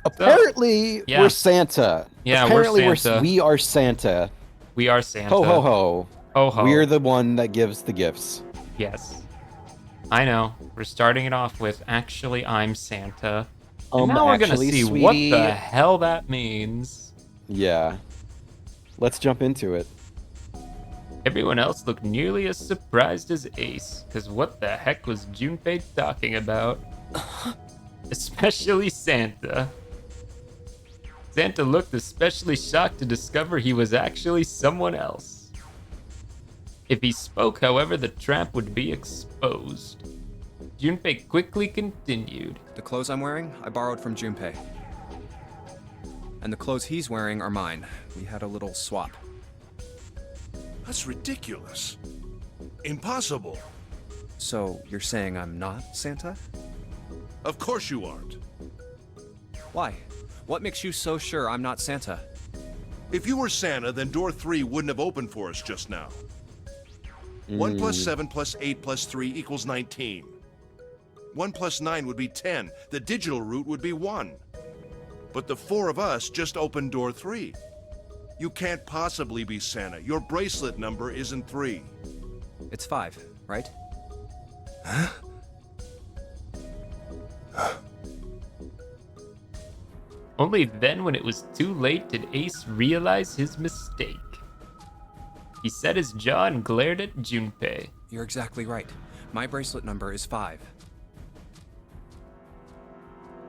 Apparently, Yeah, we're Santa. yeah, we're Apparently, Santa. we are Santa. We are Ho ho Santa. ho. Ho We're ho. the one that gives the gifts. Yes, I know. We're starting it off with actually I'm Santa. And now we're gonna Actually, see what the sweetie. hell that means. Yeah. Let's jump into it. Everyone else looked nearly as surprised as Ace, because what the heck was Junpei talking about? Especially Santa. Santa looked especially shocked to discover he was actually someone else. If he spoke, however, the trap would be exposed. Junpei quickly continued. The clothes I'm wearing, I borrowed from Junpei. And the clothes he's wearing are mine. We had a little swap. That's ridiculous. Impossible. So, you're saying I'm not Santa? Of course you aren't. Why? What makes you so sure I'm not Santa? If you were Santa, then door 3 wouldn't have opened for us just now. 1 plus 7 plus 8 plus 3 equals 19. 1 plus 9 would be 10. The digital route would be 1. But the 4 of us just opened door 3. You can't possibly be Santa. Your bracelet number isn't 3. It's 5, right? Only then, when it was too late, did Ace realize his mistake. He set his jaw and glared at Junpei. You're exactly right. My bracelet number is 5.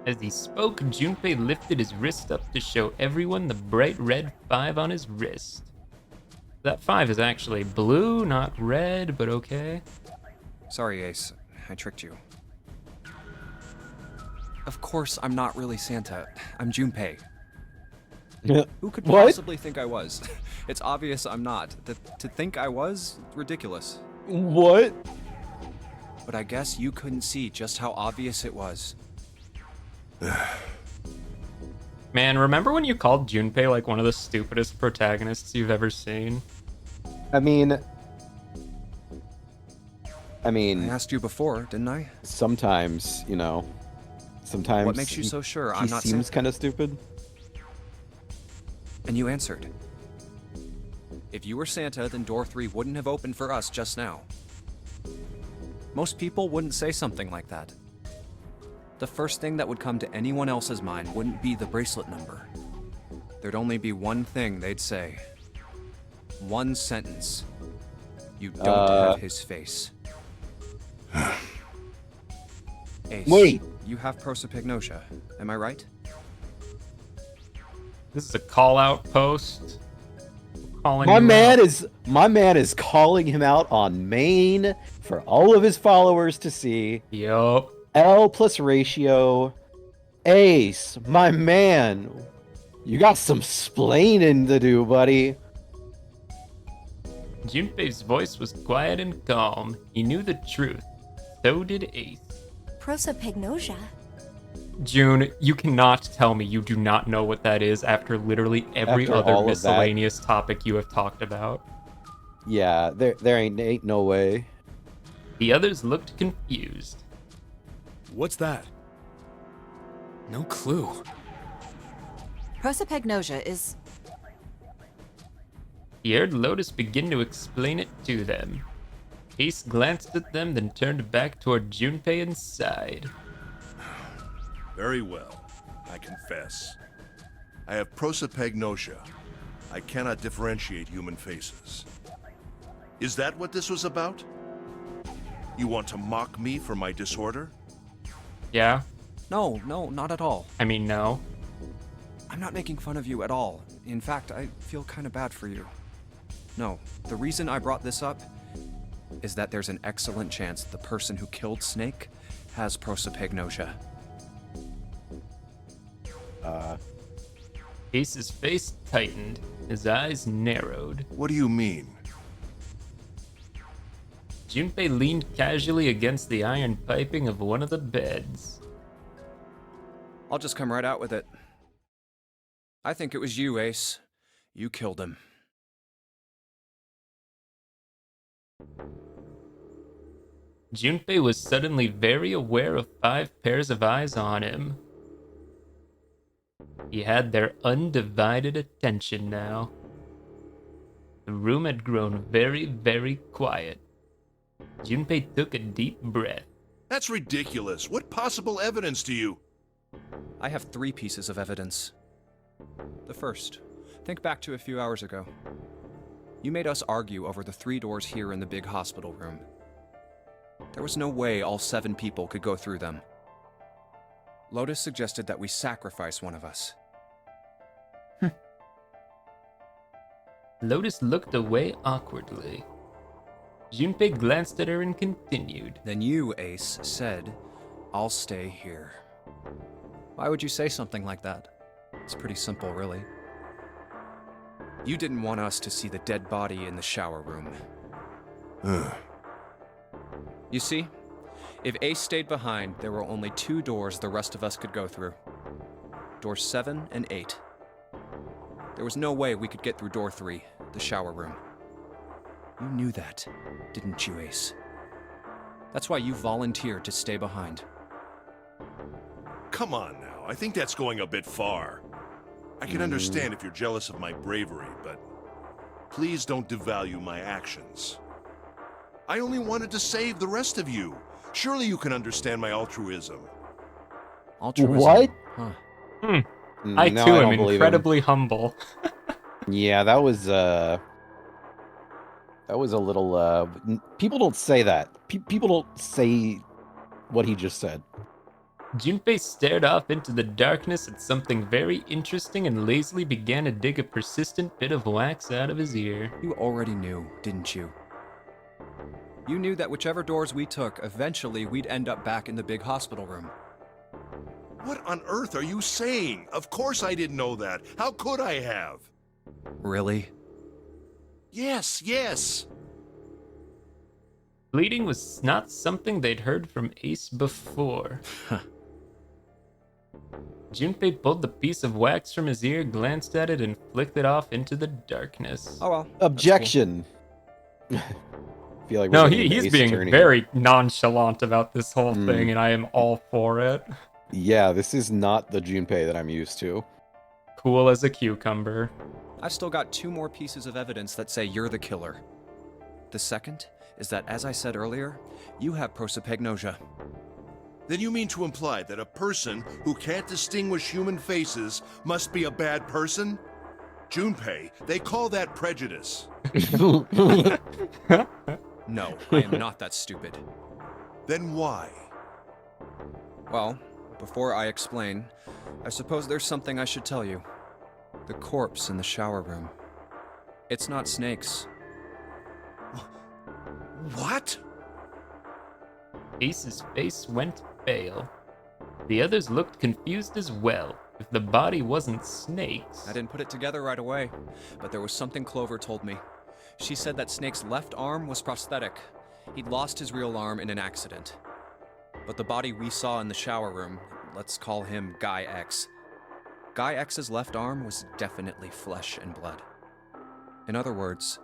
As he spoke, Junpei lifted his wrist up to show everyone the bright red 5 on his wrist. That 5 is actually blue, not red, but okay. Sorry, Ace. I tricked you. Of course, I'm not really Santa. I'm Junpei. Who could What? possibly think I was? It's obvious I'm not. To think I was? Ridiculous. What? But I guess you couldn't see just how obvious it was. Man, remember when you called Junpei like one of the stupidest protagonists you've ever seen? I mean, I asked you before, didn't I? sometimes, sometimes What makes you so sure I'm not he seems Santa? kind of stupid. And you answered. If you were Santa, then door 3 wouldn't have opened for us just now. Most people wouldn't say something like that. The first thing that would come to anyone else's mind wouldn't be the bracelet number. There'd only be one thing they'd say. One sentence. You don't have his face. Ace, Wait. you have prosopagnosia, am I right? This is a call out post. Calling My you man out. is calling him out on main for all of his followers to see. Yup. L plus ratio. Ace, my man. You got some splaining to do, buddy. Junpei's voice was quiet and calm. He knew the truth. So did Ace. Prosopagnosia? June, you cannot tell me you do not know what that is after literally every After other all of that. miscellaneous topic you have talked about. Yeah, there ain't no way. The others looked confused. What's that? No clue. Prosopagnosia is... He heard Lotus begin to explain it to them. Ace glanced at them, then turned back toward Junpei and sighed. Very well. I confess. I have prosopagnosia. I cannot differentiate human faces. Is that what this was about? You want to mock me for my disorder? Yeah? No, not at all. I mean, no. I'm not making fun of you at all. In fact, I feel kind of bad for you. No, the reason I brought this up is that there's an excellent chance the person who killed Snake has prosopagnosia. Ace's face tightened. His eyes narrowed. What do you mean? Junpei leaned casually against the iron piping of one of the beds. I'll just come right out with it. I think it was you, Ace. You killed him. Junpei was suddenly very aware of 5 pairs of eyes on him. He had their undivided attention now. The room had grown very, very quiet. Junpei took a deep breath. That's ridiculous. What possible evidence do you... I have 3 pieces of evidence. The first, think back to a few hours ago. You made us argue over the 3 doors here in the big hospital room. There was no way all 7 people could go through them. Lotus suggested that we sacrifice one of us. Lotus looked away awkwardly. Junpei glanced at her and continued. Then you, Ace, said, "I'll stay here." Why would you say something like that? It's pretty simple, really. You didn't want us to see the dead body in the shower room. You see, if Ace stayed behind, there were only 2 doors the rest of us could go through. Doors 7 and 8. There was no way we could get through door 3, the shower room. You knew that, didn't you, Ace? That's why you volunteered to stay behind. Come on now, I think that's going a bit far. I can understand if you're jealous of my bravery, but please don't devalue my actions. I only wanted to save the rest of you. Surely you can understand my altruism. Altruism? What? Huh. I No, too I am don't believe him. incredibly humble. Yeah, that was a little, people don't say that. People don't say what he just said. Junpei stared off into the darkness at something very interesting and lazily began to dig a persistent bit of wax out of his ear. You already knew, didn't you? You knew that whichever doors we took, eventually we'd end up back in the big hospital room. What on earth are you saying? Of course I didn't know that. How could I have? Really? Yes. Bleeding was not something they'd heard from Ace before. Junpei pulled the piece of wax from his ear, glanced at it, and flicked it off into the darkness. Oh well. that's cool. Objection. Feel like No, we're getting he's Ace being Attorney. very nonchalant about this whole thing, and I am all for it. Yeah, this is not the Junpei that I'm used to. Cool as a cucumber. I've still got 2 more pieces of evidence that say you're the killer. The second is that, as I said earlier, you have prosopagnosia. Then you mean to imply that a person who can't distinguish human faces must be a bad person? Junpei, they call that prejudice. No, I am not that stupid. Then why? Well, before I explain, I suppose there's something I should tell you. The corpse in the shower room. It's not Snake's. What? Ace's face went pale. The others looked confused as well. If the body wasn't Snake's... I didn't put it together right away, but there was something Clover told me. She said that Snake's left arm was prosthetic. He'd lost his real arm in an accident. But the body we saw in the shower room, let's call him Guy X. Guy X's left arm was definitely flesh and blood. In other words,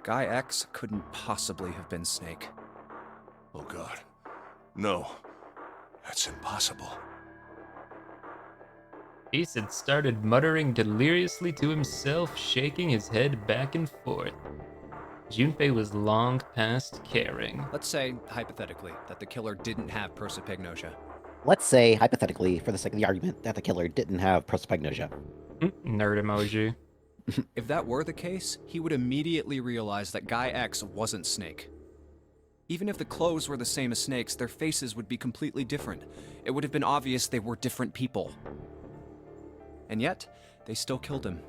Guy X couldn't possibly have been Snake. Oh God. No. That's impossible. Ace had started muttering deliriously to himself, shaking his head back and forth. Junpei was long past caring. Let's say, hypothetically, that the killer didn't have prosopagnosia. Let's say, hypothetically, for the sake of the argument, that the killer didn't have prosopagnosia. Nerd emoji. If that were the case, he would immediately realize that Guy X wasn't Snake. Even if the clothes were the same as Snake's, their faces would be completely different. It would have been obvious they were different people. And yet, they still killed him.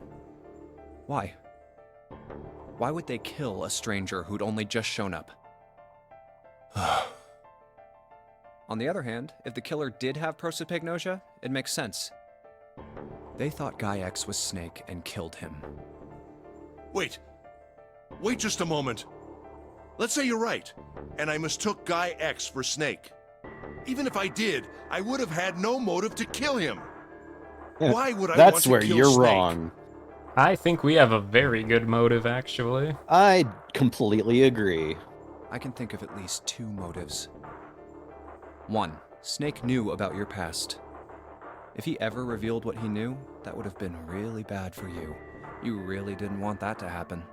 Why? Why would they kill a stranger who'd only just shown up? On the other hand, if the killer did have prosopagnosia, it makes sense. They thought Guy X was Snake and killed him. Wait just a moment. Let's say you're right, and I mistook Guy X for Snake. Even if I did, I would have had no motive to kill him. Why would I want That's to where kill you're Snake? wrong. I think we have a very good motive, actually. I completely agree. I can think of at least 2 motives. 1. Snake knew about your past. If he ever revealed what he knew, that would have been really bad for you. You really didn't want that to happen.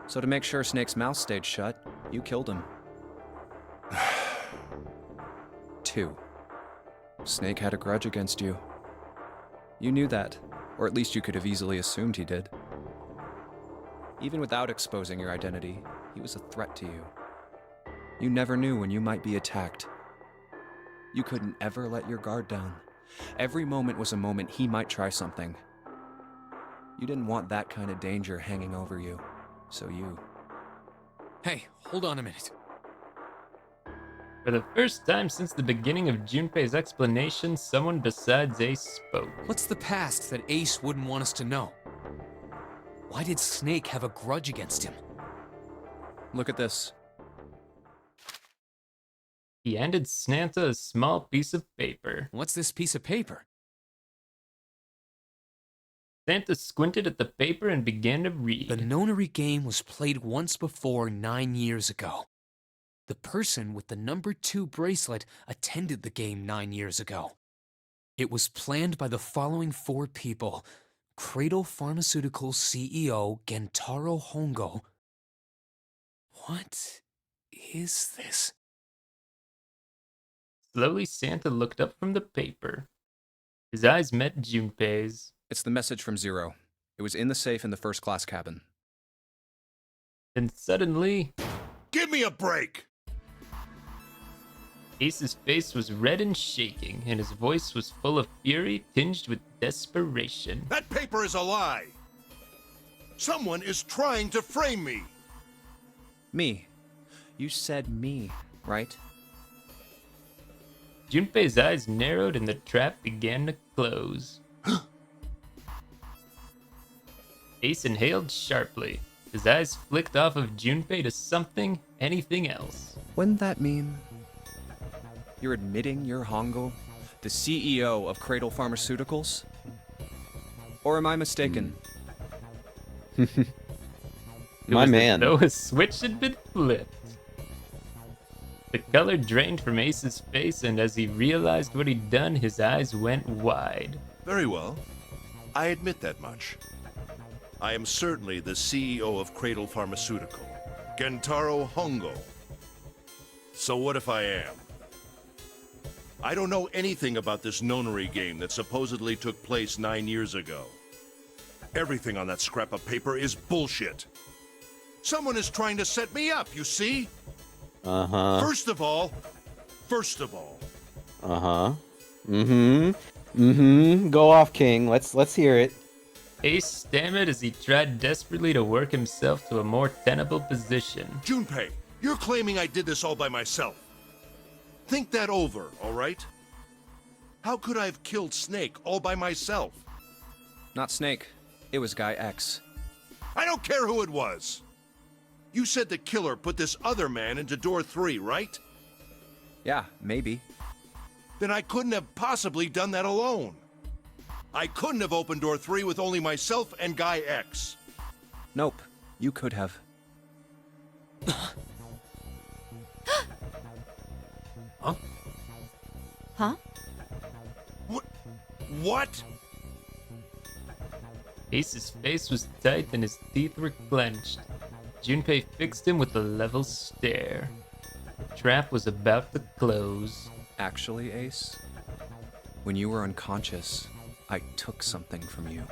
So to make sure Snake's mouth stayed shut, you killed him. 2. Snake had a grudge against you. You knew that, or at least you could have easily assumed he did. Even without exposing your identity, he was a threat to you. You never knew when you might be attacked. You couldn't ever let your guard down. Every moment was a moment he might try something. You didn't want that kind of danger hanging over you, so you... Hey, hold on a minute. For the first time since the beginning of Junpei's explanation, someone besides Ace spoke. What's the past that Ace wouldn't want us to know? Why did Snake have a grudge against him? Look at this. He handed Santa a small piece of paper. What's this piece of paper? Santa squinted at the paper and began to read. The nonary game was played once before 9 years ago. The person with the number 2 bracelet attended the game 9 years ago. It was planned by the following 4 people: Cradle Pharmaceuticals CEO Gentaro Hongo. What is this? Slowly, Santa looked up from the paper. His eyes met Junpei's. It's the message from Zero. It was in the safe in the first class cabin. Then suddenly, Give me a break! Ace's face was red and shaking, and his voice was full of fury tinged with desperation. That paper is a lie! Someone is trying to frame me! Me. You said me, right? Junpei's eyes narrowed and the trap began to close. Ace inhaled sharply. His eyes flicked off of Junpei to something, anything else. Wouldn't that mean you're admitting you're Hongo, the CEO of Cradle Pharmaceuticals? Or am I mistaken? It My was man. as though a switch had been flipped. The color drained from Ace's face, and as he realized what he'd done, his eyes went wide. Very well. I admit that much. I am certainly the CEO of Cradle Pharmaceutical, Gentaro Hongo. So what if I am? I don't know anything about this nonary game that supposedly took place 9 years ago. Everything on that scrap of paper is bullshit. Someone is trying to set me up, you see? Uh-huh. First of all, Uh-huh. Go off, King. Let's hear it. Ace stammered as he tried desperately to work himself to a more tenable position. Junpei, you're claiming I did this all by myself. Think that over, all right? How could I have killed Snake all by myself? Not Snake. It was Guy X. I don't care who it was. You said the killer put this other man into door 3, right? Yeah, maybe. Then I couldn't have possibly done that alone. I couldn't have opened door 3 with only myself and Guy X. Nope. You could have. Huh? Huh? What? Ace's face was tight and his teeth were clenched. Junpei fixed him with a level stare. The trap was about to close. Actually, Ace, when you were unconscious, I took something from you.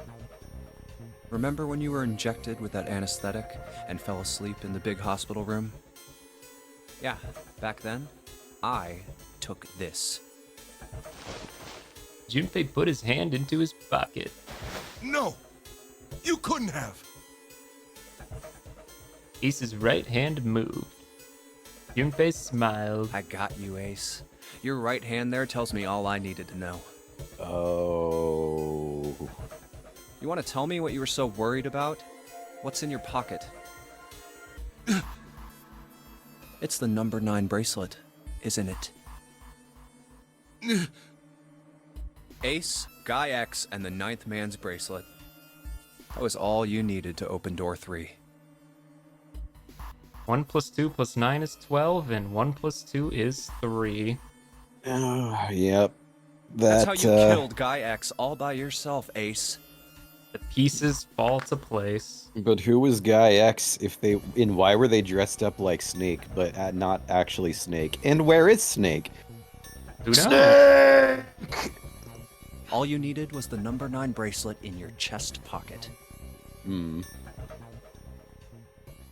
Remember when you were injected with that anesthetic and fell asleep in the big hospital room? Yeah, back then, I took this. Junpei put his hand into his pocket. No! You couldn't have! Ace's right hand moved. Junpei smiled. I got you, Ace. Your right hand there tells me all I needed to know. Oh. You want to tell me what you were so worried about? What's in your pocket? It's the number 9 bracelet, isn't it? Ace, Guy X, and the 9th man's bracelet. That was all you needed to open door 3. 1 plus 2 plus 9 is 12, and 1 plus 2 is 3. Oh, yep. That's That how you killed Guy X all by yourself, Ace. The pieces fall to place. But who was Guy X and why were they dressed up like Snake, but not actually Snake? And where is Snake? Who knows? All you needed was the number 9 bracelet in your chest pocket.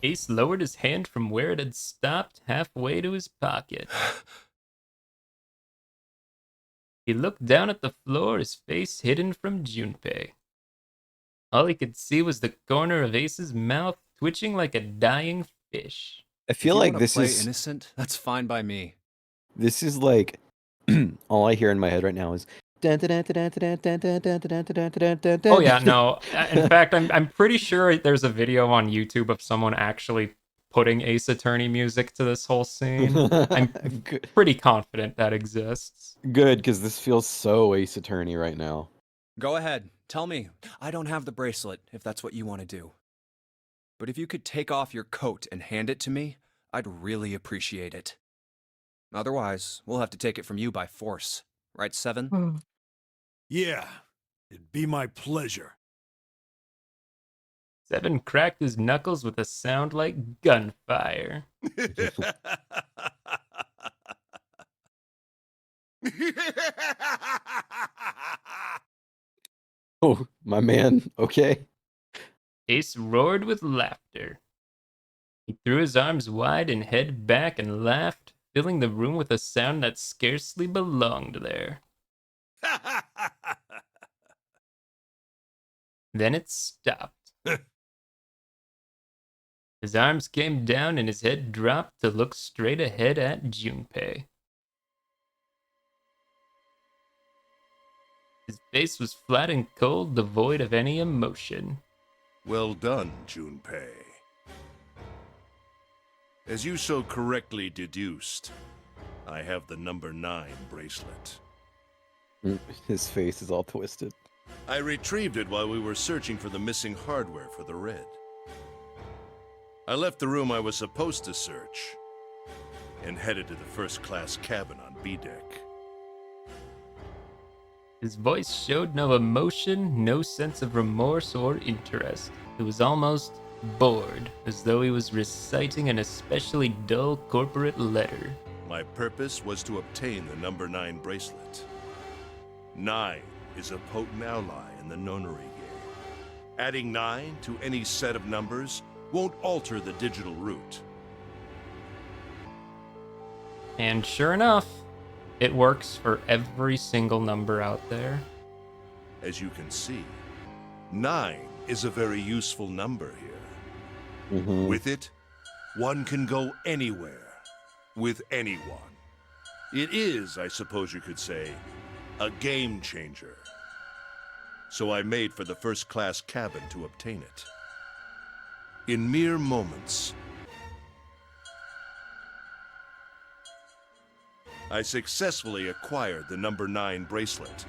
Ace lowered his hand from where it had stopped halfway to his pocket. He looked down at the floor, his face hidden from Junpei. All he could see was the corner of Ace's mouth twitching like a dying fish. I feel like this play is innocent. That's fine by me. this is like all I hear in my head right now is. Oh yeah, no. In fact, I'm pretty sure there's a video on YouTube of someone actually putting Ace Attorney music to this whole scene. I'm pretty confident that exists. Good, because this feels so Ace Attorney right now. Go ahead. Tell me. I don't have the bracelet, if that's what you want to do. But if you could take off your coat and hand it to me, I'd really appreciate it. Otherwise, we'll have to take it from you by force. Right, Seven? Yeah, it'd be my pleasure. Seven cracked his knuckles with a sound like gunfire. Oh, my man. Okay. Ace roared with laughter. He threw his arms wide and head back and laughed, filling the room with a sound that scarcely belonged there. Then it stopped. His arms came down and his head dropped to look straight ahead at Junpei. His face was flat and cold, devoid of any emotion. Well done, Junpei. As you so correctly deduced, I have the number 9 bracelet. His face is all twisted. I retrieved it while we were searching for the missing hardware for the red. I left the room I was supposed to search and headed to the first-class cabin on B deck. His voice showed no emotion, no sense of remorse or interest. It was almost bored, as though he was reciting an especially dull corporate letter. My purpose was to obtain the number 9 bracelet. 9 is a potent ally in the nonary game. Adding 9 to any set of numbers won't alter the digital root. And sure enough, it works for every single number out there. As you can see, 9 is a very useful number here. With it, one can go anywhere, with anyone. It is, I suppose you could say, a game changer. So I made for the first-class cabin to obtain it. In mere moments, I successfully acquired the number 9 bracelet.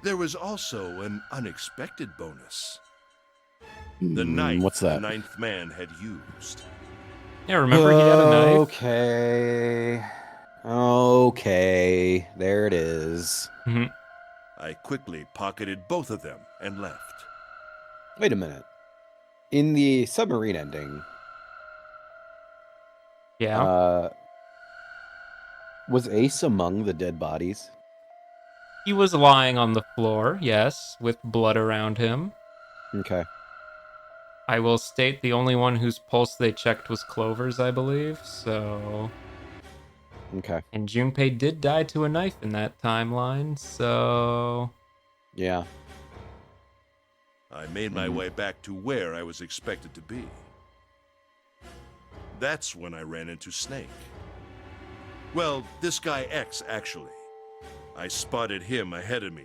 There was also an unexpected bonus. The knife what's that? the 9th man had used. Yeah, remember he had a knife? Okay. Okay. There it is. I quickly pocketed both of them and left. Wait a minute. In the submarine ending, Yeah. was Ace among the dead bodies? He was lying on the floor, yes, with blood around him. Okay. I will state the only one whose pulse they checked was Clover's, I believe, so... Okay. And Junpei did die to a knife in that timeline, so... Yeah. I made my way back to where I was expected to be. That's when I ran into Snake. Well, this guy X, actually. I spotted him ahead of me.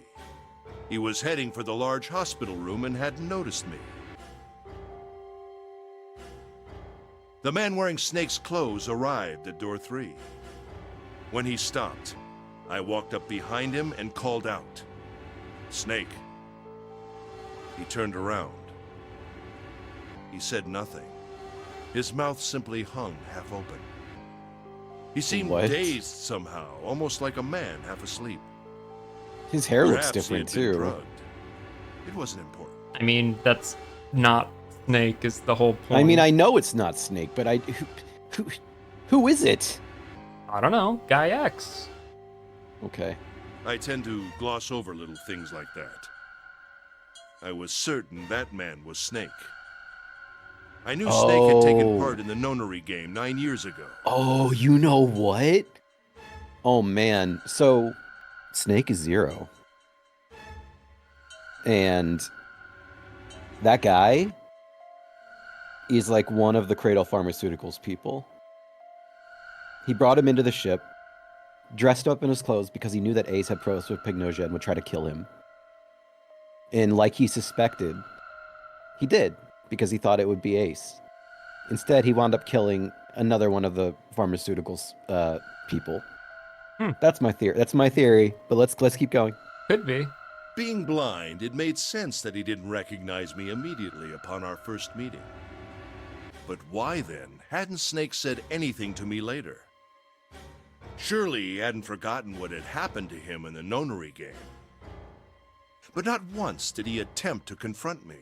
He was heading for the large hospital room and hadn't noticed me. The man wearing Snake's clothes arrived at door 3. When he stopped, I walked up behind him and called out, "Snake." He turned around. He said nothing. His mouth simply hung half open. He seemed What? dazed somehow, almost like a man half asleep. His hair looks Perhaps he different had been too. drugged. It wasn't important. I mean, that's not Snake is the whole point. I mean, I know it's not Snake, but who is it? I don't know. Guy X. Okay. I tend to gloss over little things like that. I was certain that man was Snake. I knew Snake had taken part in the nonary game 9 years ago. Oh, you know what? Oh man, so Snake is Zero. And that guy is like one of the Cradle Pharmaceuticals people. He brought him into the ship, dressed up in his clothes because he knew that Ace had prosopagnosia and would try to kill him. And like he suspected, he did, because he thought it would be Ace. Instead, he wound up killing another one of the pharmaceuticals people. That's my theory. That's my theory. But let's keep going. Could be. Being blind, it made sense that he didn't recognize me immediately upon our first meeting. But why then hadn't Snake said anything to me later? Surely he hadn't forgotten what had happened to him in the nonary game. But not once did he attempt to confront me.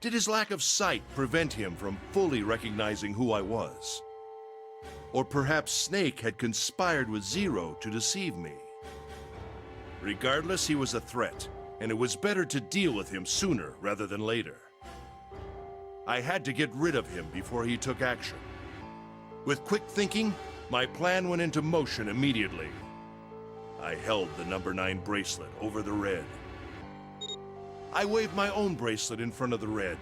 Did his lack of sight prevent him from fully recognizing who I was? Or perhaps Snake had conspired with Zero to deceive me. Regardless, he was a threat, and it was better to deal with him sooner rather than later. I had to get rid of him before he took action. With quick thinking, my plan went into motion immediately. I held the number 9 bracelet over the red. I waved my own bracelet in front of the red,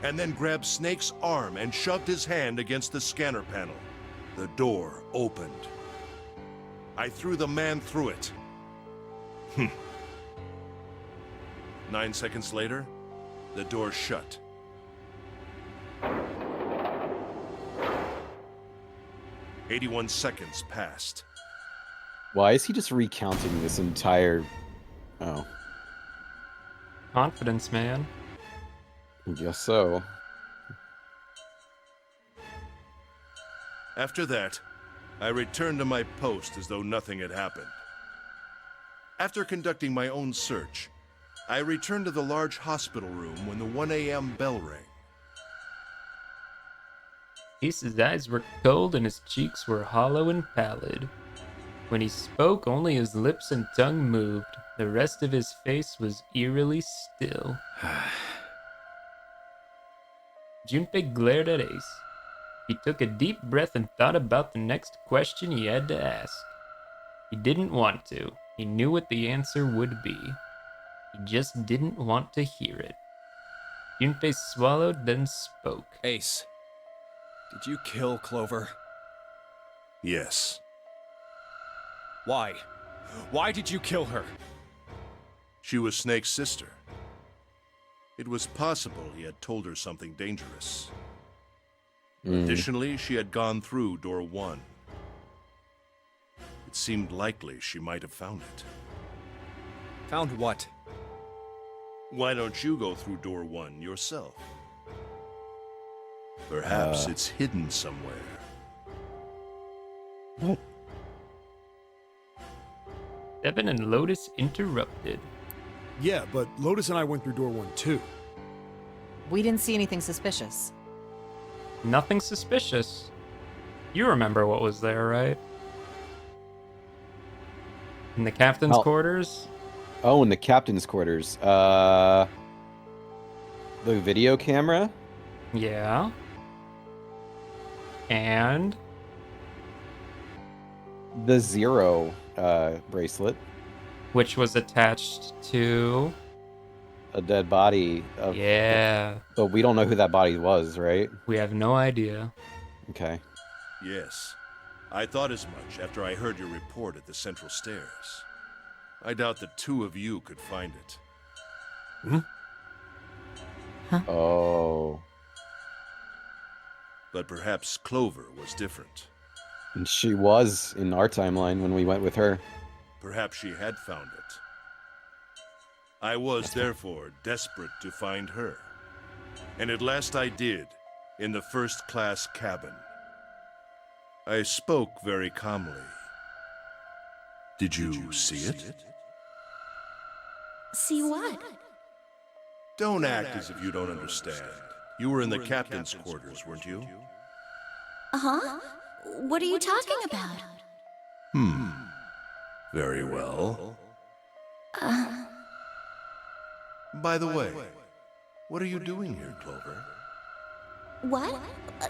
and then grabbed Snake's arm and shoved his hand against the scanner panel. The door opened. I threw the man through it. 9 seconds later, the door shut. "81 seconds passed. Why is he just recounting this entire... Oh, Confidence, man. I guess so. After that, I returned to my post as though nothing had happened. After conducting my own search, I returned to the large hospital room when the 1 a.m. bell rang. Ace's eyes were cold and his cheeks were hollow and pallid. When he spoke, only his lips and tongue moved. The rest of his face was eerily still. Junpei glared at Ace. He took a deep breath and thought about the next question he had to ask. He didn't want to. He knew what the answer would be. He just didn't want to hear it. Junpei swallowed, then spoke. Ace, did you kill Clover? Yes. Why? Why did you kill her? She was Snake's sister. It was possible he had told her something dangerous. Additionally, she had gone through door 1. It seemed likely she might have found it. Found what? Why don't you go through door 1 yourself? Perhaps it's hidden somewhere. What? Devin and Lotus interrupted. Yeah, but Lotus and I went through door 1 too. We didn't see anything suspicious. Nothing suspicious. You remember what was there, right? In the captain's Oh. quarters? Oh, in the captain's quarters. The video camera? Yeah. And The Zero bracelet. which was attached to... A dead body. Of, Yeah. But we don't know who that body was, right? We have no idea. Okay. Yes. I thought as much after I heard your report at the central stairs. I doubt the two of you could find it. Oh. But perhaps Clover was different. And she was in our timeline when we went with her. Perhaps she had found it. I was, therefore, desperate to find her. And at last I did, in the first-class cabin. I spoke very calmly. Did you see it? See what? Don't act as if you don't understand. You were in the captain's quarters, weren't you? Uh-huh. What are you talking about? Very well. By the way, what are you doing here, Clover? What?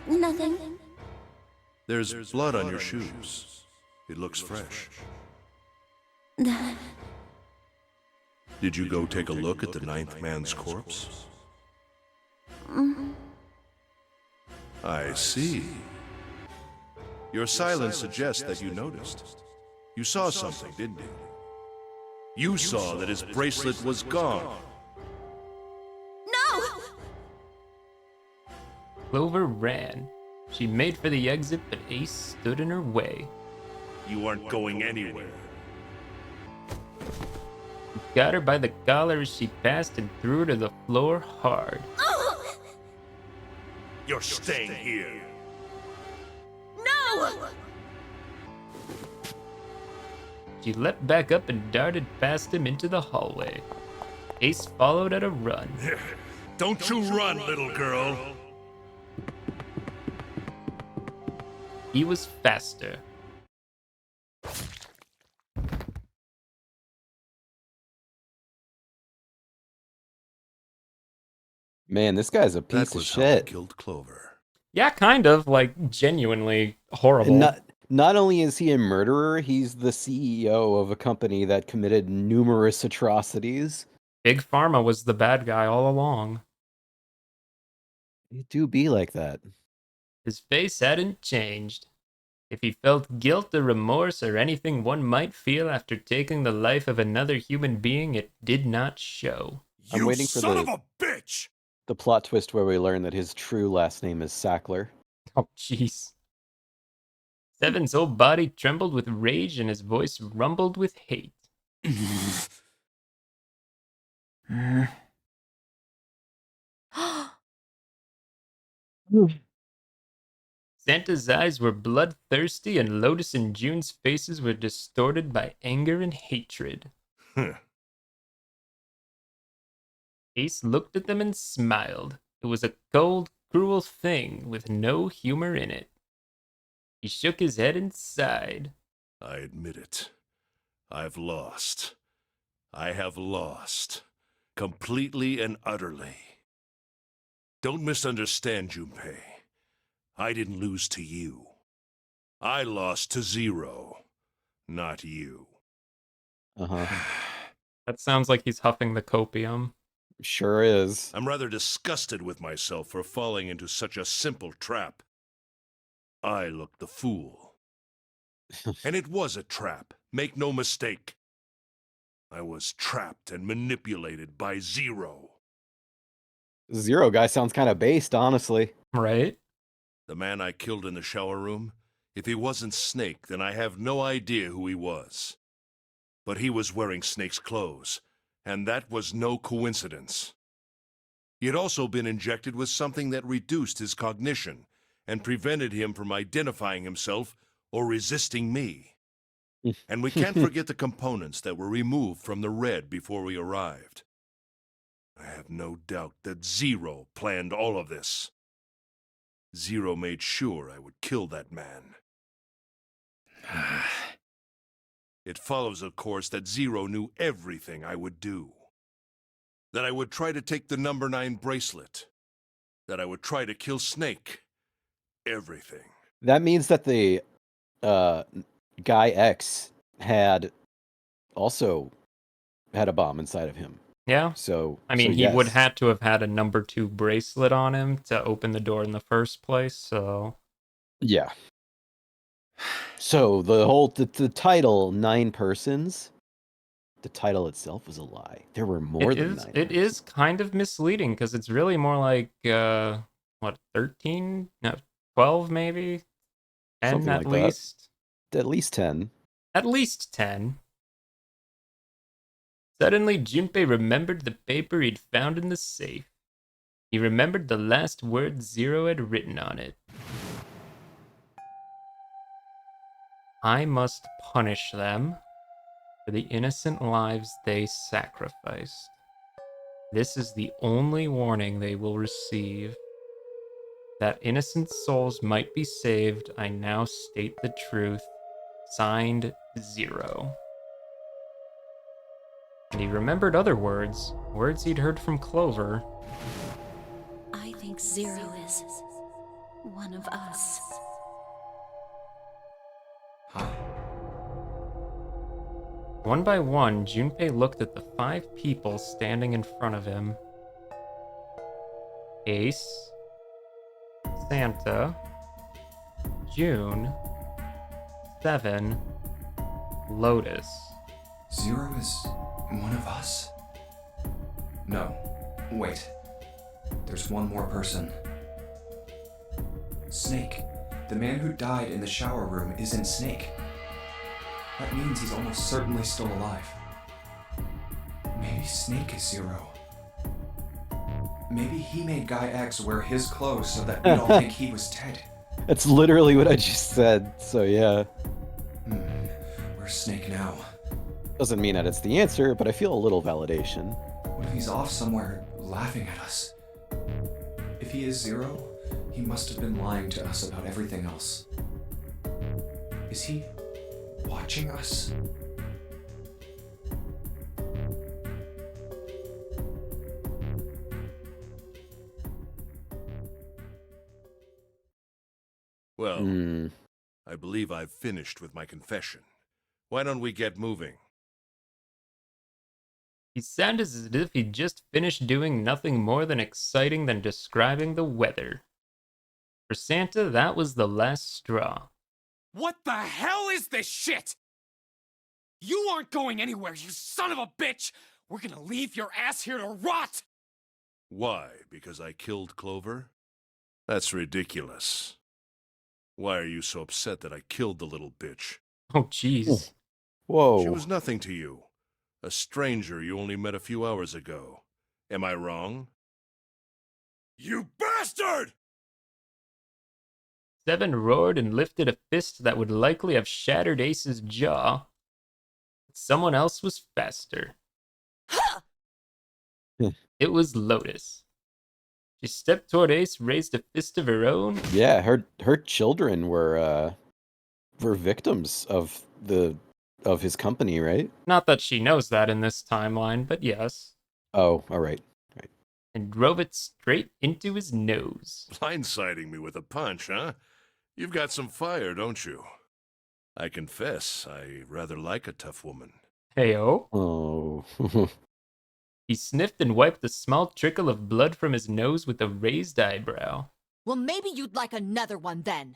Nothing. There's blood on your shoes. It looks fresh. Did you go take a look at the ninth man's corpse? I see. Your silence suggests that you noticed. You saw something, didn't you? You saw that his bracelet was gone. No! Clover ran. She made for the exit, but Ace stood in her way. You aren't going anywhere. Got her by the collar as she passed and threw her to the floor hard. You're staying here. No! She leapt back up and darted past him into the hallway. Ace followed at a run. Don't you run, little girl. He was faster. Man, this guy's a piece That of was how I shit. killed Clover. Yeah, kind of, like, genuinely horrible. And not only is he a murderer, he's the CEO of a company that committed numerous atrocities. Big Pharma was the bad guy all along. It do be like that. His face hadn't changed. If he felt guilt or remorse or anything one might feel after taking the life of another human being, it did not show. I'm You waiting for son the- of a bitch! The plot twist where we learn that his true last name is Sackler. Oh, jeez. Seven's whole body trembled with rage and his voice rumbled with hate. Santa's eyes were bloodthirsty and Lotus and June's faces were distorted by anger and hatred. Ace looked at them and smiled. It was a cold, cruel thing with no humor in it. He shook his head and sighed. I admit it. I've lost. I have lost. Completely and utterly. Don't misunderstand, Junpei. I didn't lose to you. I lost to Zero, not you. Uh-huh. That sounds like he's huffing the copium. Sure is. I'm rather disgusted with myself for falling into such a simple trap. I looked the fool. And it was a trap, make no mistake. I was trapped and manipulated by Zero. Zero guy sounds kind of based, honestly. Right? The man I killed in the shower room? If he wasn't Snake, then I have no idea who he was. But he was wearing Snake's clothes, and that was no coincidence. He had also been injected with something that reduced his cognition and prevented him from identifying himself or resisting me. And we can't forget the components that were removed from the red before we arrived. I have no doubt that Zero planned all of this. Zero made sure I would kill that man. It follows, of course, that Zero knew everything I would do. That I would try to take the number 9 bracelet. That I would try to kill Snake. Everything. That means that the guy X had also had a bomb inside of him. Yeah. So I mean, so he would yes. have to have had a number 2 bracelet on him to open the door in the first place, so... Yeah. So the title, 9 persons, the title itself was a lie. There were more than 9. It is kind of misleading, because it's really more like, 13? No, 12 maybe? 10 Something at like that. least? At least 10. At least 10. Suddenly, Junpei remembered the paper he'd found in the safe. He remembered the last word Zero had written on it. I must punish them. for the innocent lives they sacrificed. This is the only warning they will receive. That innocent souls might be saved, I now state the truth. Signed, Zero. And he remembered other words he'd heard from Clover. I think Zero is one of us. Huh? One by one, Junpei looked at the 5 people standing in front of him. Ace, Santa, June, 7, Lotus. Zero is one of us? No. Wait. There's one more person. Snake. The man who died in the shower room isn't Snake. That means he's almost certainly still alive. Maybe Snake is Zero. Maybe he made Guy X wear his clothes so that we don't think he was dead. That's literally what I just said, so yeah. Where's Snake now? Doesn't mean that it's the answer, but I feel a little validation. What if he's off somewhere laughing at us? If he is Zero, he must have been lying to us about everything else. Is he watching us? Well, I believe I've finished with my confession. Why don't we get moving? He sounded as if he'd just finished doing nothing more than exciting than describing the weather. For Santa, that was the last straw. What the hell is this shit? You aren't going anywhere, you son of a bitch! We're gonna leave your ass here to rot! Why? Because I killed Clover? That's ridiculous. Why are you so upset that I killed the little bitch? Oh, jeez. Whoa. She was nothing to you. A stranger you only met a few hours ago. Am I wrong? You bastard! 7 roared and lifted a fist that would likely have shattered Ace's jaw. But someone else was faster. It was Lotus. She stepped toward Ace, raised a fist of her own. Yeah, her children were victims of his company, right? Not that she knows that in this timeline, but yes. Oh, all right. And drove it straight into his nose. Blindsiding me with a punch, huh? You've got some fire, don't you? I confess, I rather like a tough woman. Heyo. Oh. He sniffed and wiped a small trickle of blood from his nose with a raised eyebrow. Well, maybe you'd like another one then.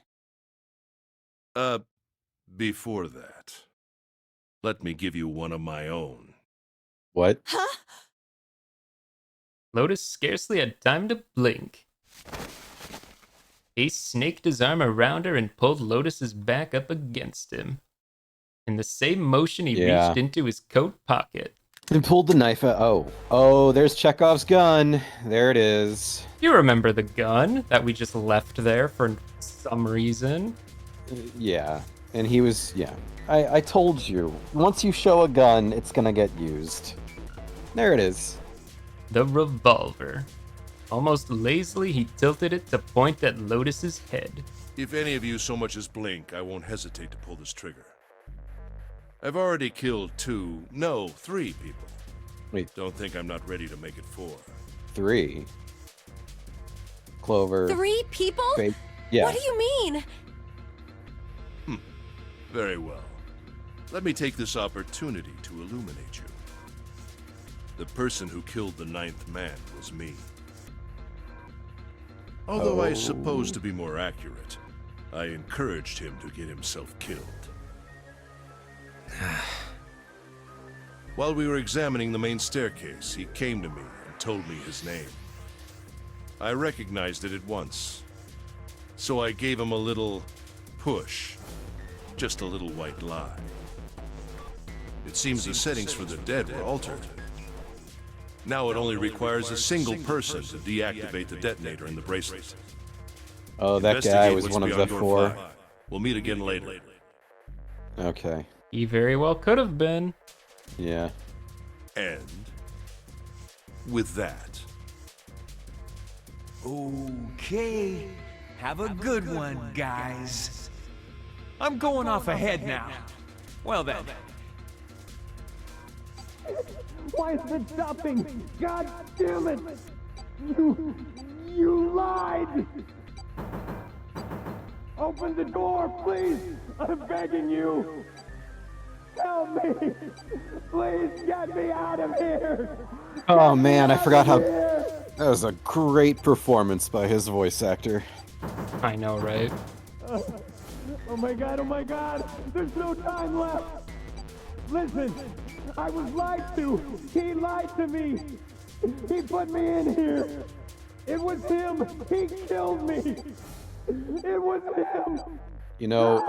Before that, let me give you one of my own. What? Huh? Lotus scarcely had time to blink. Ace snaked his arm around her and pulled Lotus's back up against him. In the same motion, he reached into his coat pocket. And pulled the knife out. Oh, there's Chekhov's gun. There it is. You remember the gun that we just left there for some reason? Yeah. And he was, I told you. Once you show a gun, it's gonna get used. There it is. The revolver. Almost lazily, he tilted it to point at Lotus's head. If any of you so much as blink, I won't hesitate to pull this trigger. I've already killed 3 people. Wait. Don't think I'm not ready to make it 4. 3. Clover. 3 people? Yeah. What do you mean? Very well. Let me take this opportunity to illuminate you. The person who killed the 9th man was me. Although I suppose to be more accurate, I encouraged him to get himself killed. While we were examining the main staircase, he came to me and told me his name. I recognized it at once, so I gave him a little push, just a little white lie. It seems the settings for the dead were altered. Now it only requires a single person to deactivate the detonator in the bracelet. Oh, that guy was Investigate one of what's the beyond your 4. file. We'll meet again later. Okay. He very well could have been. Yeah. And with that, Okay. Have a good one, guys. I'm going off ahead now. Well then. Why is it stopping? God damn it! You lied! Open the door, please! I'm begging you! Help me! Please get me out of here! Oh man, I forgot how. That was a great performance by his voice actor. I know, right? Oh my god, there's no time left! Listen, I was lied to! He lied to me! He put me in here! It was him! He killed me! It was him! You know,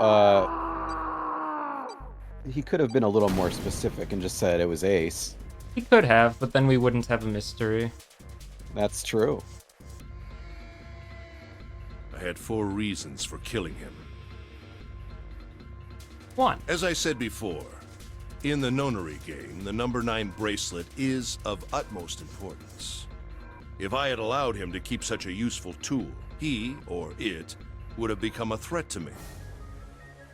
he could have been a little more specific and just said it was Ace. He could have, but then we wouldn't have a mystery. That's true. I had 4 reasons for killing him. 1. As I said before, in the nonary game, the number 9 bracelet is of utmost importance. If I had allowed him to keep such a useful tool, he, or it, would have become a threat to me.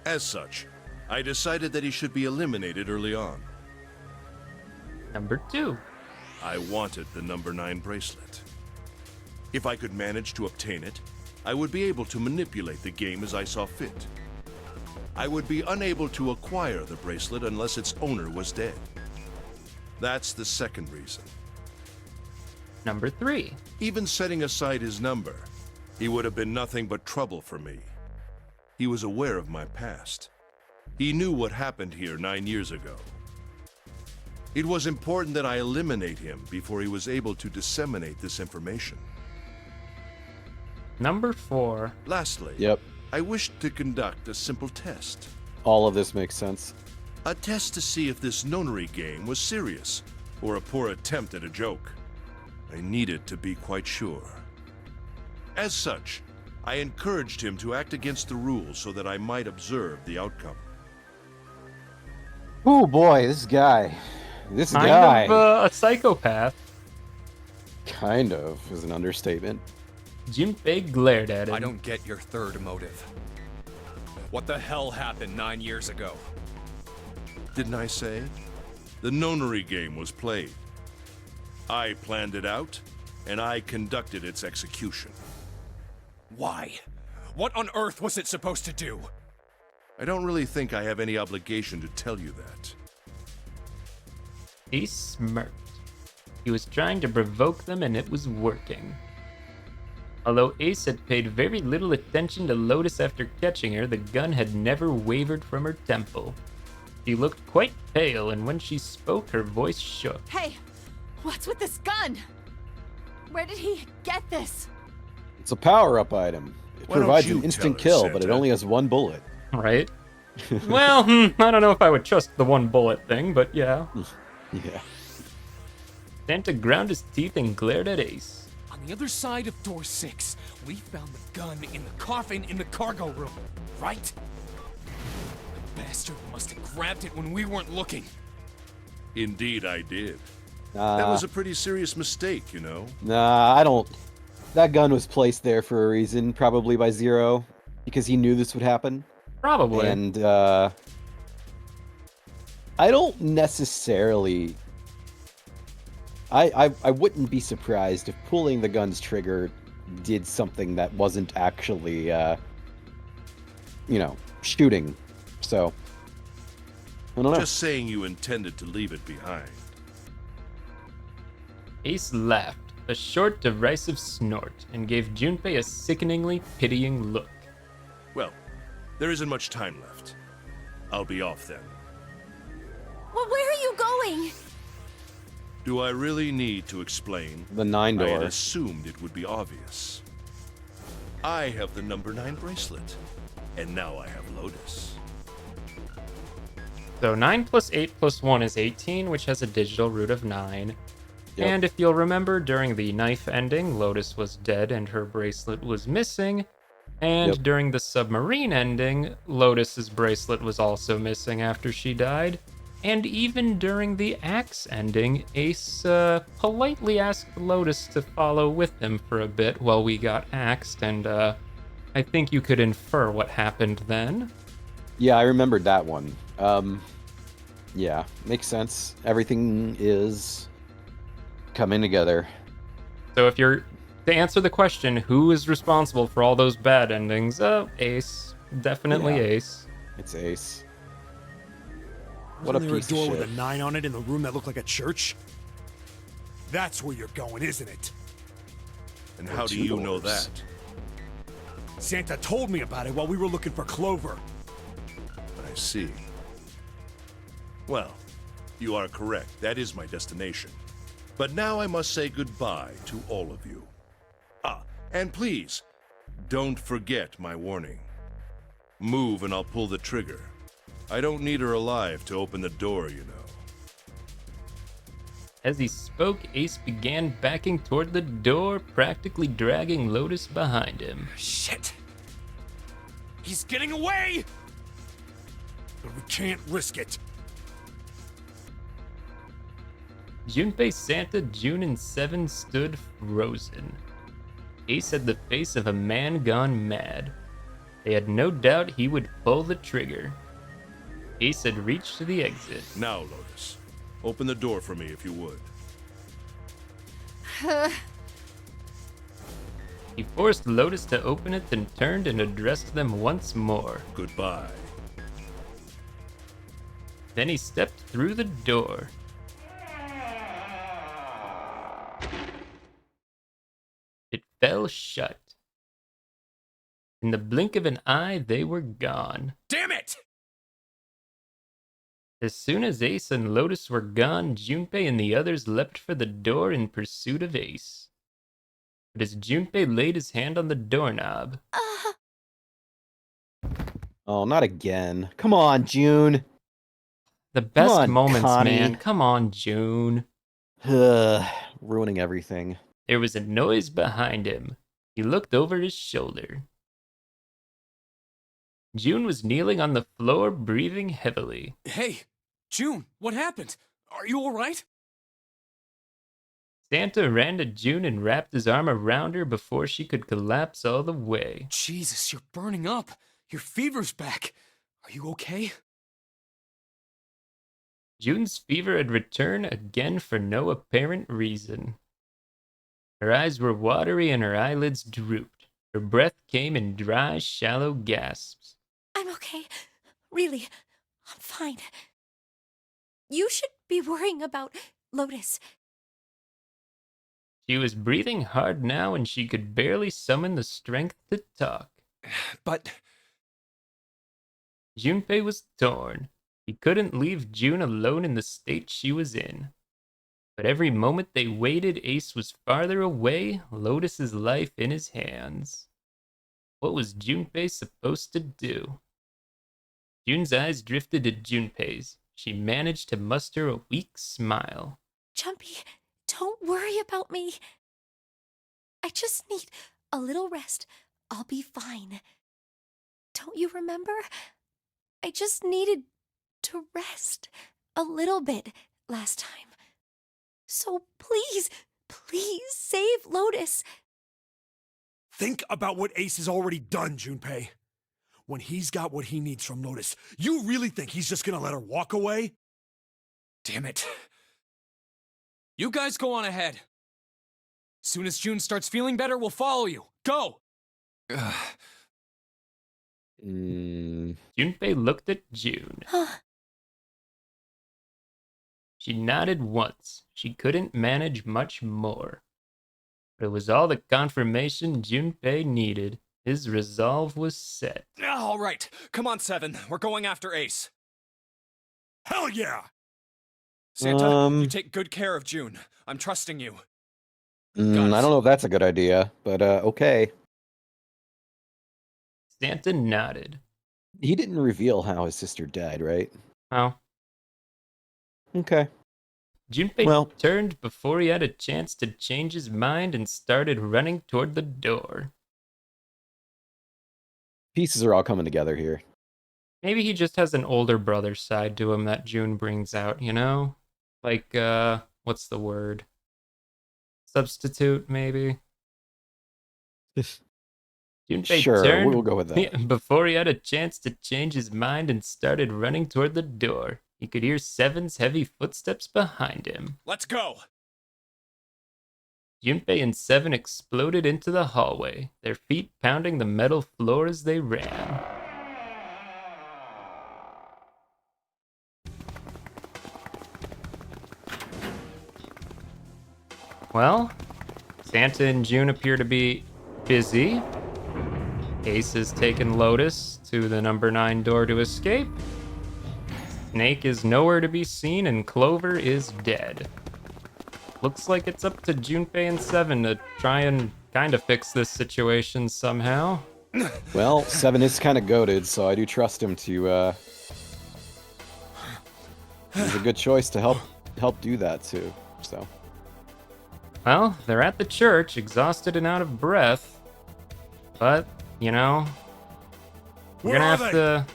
As such, I decided that he should be eliminated early on. Number 2. I wanted the number 9 bracelet. If I could manage to obtain it, I would be able to manipulate the game as I saw fit. I would be unable to acquire the bracelet unless its owner was dead. That's the second reason. Number 3. Even setting aside his number, he would have been nothing but trouble for me. He was aware of my past. He knew what happened here 9 years ago. It was important that I eliminate him before he was able to disseminate this information. Number 4. Lastly, Yep. I wished to conduct a simple test. All of this makes sense. A test to see if this nonary game was serious or a poor attempt at a joke. I needed to be quite sure. As such, I encouraged him to act against the rules so that I might observe the outcome. Oh boy, this guy. This Kind guy. of a psychopath. Kind of is an understatement. Junpei glared at him. I don't get your third motive. What the hell happened 9 years ago? Didn't I say? The nonary game was played. I planned it out, and I conducted its execution. Why? What on earth was it supposed to do? I don't really think I have any obligation to tell you that. He smirked. He was trying to provoke them, and it was working. Although Ace had paid very little attention to Lotus after catching her, the gun had never wavered from her temple. She looked quite pale, and when she spoke, her voice shook. Hey, what's with this gun? Where did he get this? It's a power-up item. It Why don't provides you an instant tell her, kill, but it Santa? only has 1 bullet. Right? Well, I don't know if I would trust the 1 bullet thing, but yeah. Yeah. Santa ground his teeth and glared at Ace. On the other side of door 6, we found the gun in the coffin in the cargo room, right? The bastard must have grabbed it when we weren't looking. Indeed, I did. That was a pretty serious mistake, you know. Nah, I don't. That gun was placed there for a reason, probably by Zero, because he knew this would happen. Probably. And I don't necessarily. I wouldn't be surprised if pulling the gun's trigger did something that wasn't actually, shooting. So, I don't know. Just saying you intended to leave it behind. Ace laughed, a short, derisive snort, and gave Junpei a sickeningly pitying look. Well, there isn't much time left. I'll be off then. Well, where are you going? Do I really need to explain? The 9 I had door. assumed it would be obvious. I have the number 9 bracelet, and now I have Lotus. So 9 plus 8 plus 1 is 18, which has a digital root of 9. Yep. And if you'll remember, during the knife ending, Lotus was dead and her bracelet was missing. And Yep. during the submarine ending, Lotus's bracelet was also missing after she died. And even during the axe ending, Ace politely asked Lotus to follow with him for a bit while we got axed, and I think you could infer what happened then. Yeah, I remembered that one. Yeah, makes sense. Everything is coming together. So if you're to answer the question, who is responsible for all those bad endings? Ace. Definitely Yeah. Ace. It's Ace. What a Wasn't there a piece of door with shit. a 9 on it in the room that looked like a church? That's where you're going, isn't it? And how do you know that? Santa told me about it while we were looking for Clover. I see. Well, you are correct. That is my destination. But now I must say goodbye to all of you. Ah, and please, don't forget my warning. Move and I'll pull the trigger. I don't need her alive to open the door, you know. As he spoke, Ace began backing toward the door, practically dragging Lotus behind him. Shit! He's getting away! But we can't risk it. Junpei, Santa, June, and Seven stood frozen. Ace had the face of a man gone mad. They had no doubt he would pull the trigger. Ace had reached the exit. Now, Lotus, open the door for me if you would. He forced Lotus to open it, then turned and addressed them once more. Goodbye. Then he stepped through the door. It fell shut. In the blink of an eye, they were gone. Damn it! As soon as Ace and Lotus were gone, Junpei and the others leapt for the door in pursuit of Ace. But as Junpei laid his hand on the doorknob... Oh, not again. Come on, June. The best on, moments, Connie. man. Come on, June. Ruining everything. There was a noise behind him. He looked over his shoulder. June was kneeling on the floor, breathing heavily. Hey, June, what happened? Are you all right? Santa ran to June and wrapped his arm around her before she could collapse all the way. Jesus, you're burning up. Your fever's back. Are you okay? June's fever had returned again for no apparent reason. Her eyes were watery and her eyelids drooped. Her breath came in dry, shallow gasps. I'm okay. Really, I'm fine. You should be worrying about Lotus. She was breathing hard now and she could barely summon the strength to talk. But... Junpei was torn. He couldn't leave June alone in the state she was in. But every moment they waited, Ace was farther away, Lotus's life in his hands. What was Junpei supposed to do? June's eyes drifted to Junpei's. She managed to muster a weak smile. Junpei, don't worry about me. I just need a little rest. I'll be fine. Don't you remember? I just needed to rest a little bit last time. So please, please save Lotus. Think about what Ace has already done, Junpei. When he's got what he needs from Lotus, you really think he's just gonna let her walk away? Damn it. You guys go on ahead. Soon as June starts feeling better, we'll follow you. Go! Junpei looked at June. She nodded once. She couldn't manage much more. But it was all the confirmation Junpei needed. His resolve was set. All right, come on, Seven. We're going after Ace. Hell yeah! Santa, you take good care of June. I'm trusting you. I don't know if that's a good idea, but okay. Santa nodded. He didn't reveal how his sister died, right? Oh. Okay. Junpei turned before he had a chance to change his mind and started running toward the door. Pieces are all coming together here. Maybe he just has an older brother side to him that June brings out, you know? Like, what's the word? Substitute, maybe? Junpei Sure, turned we'll go with that. before he had a chance to change his mind and started running toward the door. He could hear Seven's heavy footsteps behind him. Let's go! Junpei and Seven exploded into the hallway, their feet pounding the metal floor as they ran. Well, Santa and June appear to be busy. Ace has taken Lotus to the number 9 door to escape. Snake is nowhere to be seen, and Clover is dead. Looks like it's up to Junpei and Seven to try and kind of fix this situation somehow. Well, Seven is kind of goated, so I do trust him to. He's a good choice to help do that too. So. Well, they're at the church, exhausted and out of breath. But, you know, we're gonna have to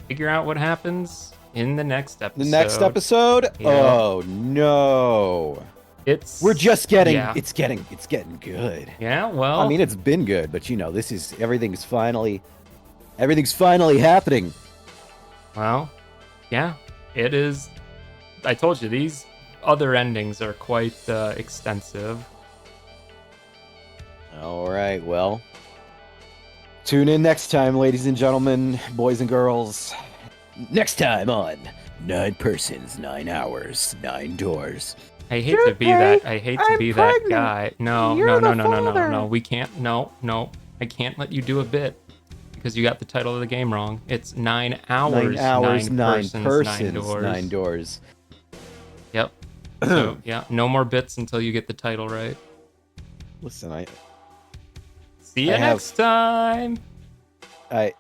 figure out what happens in the next episode. The next episode? Yeah. Oh no. We're just getting it's getting good. Yeah, well, I mean, it's been good, but you know, everything's finally happening. Well, yeah, it is. I told you, these other endings are quite extensive. All right, well, tune in next time, ladies and gentlemen, boys and girls. Next time on 9 Persons, 9 Hours, 9 Doors. I hate to be that. I hate to be that guy. No. We can't. No. I can't let you do a bit because you got the title of the game wrong. It's 9 hours. 9 hours, 9 persons, 9 doors. 9 doors. Yep. So yeah, no more bits until you get the title right. Listen, See you next time. I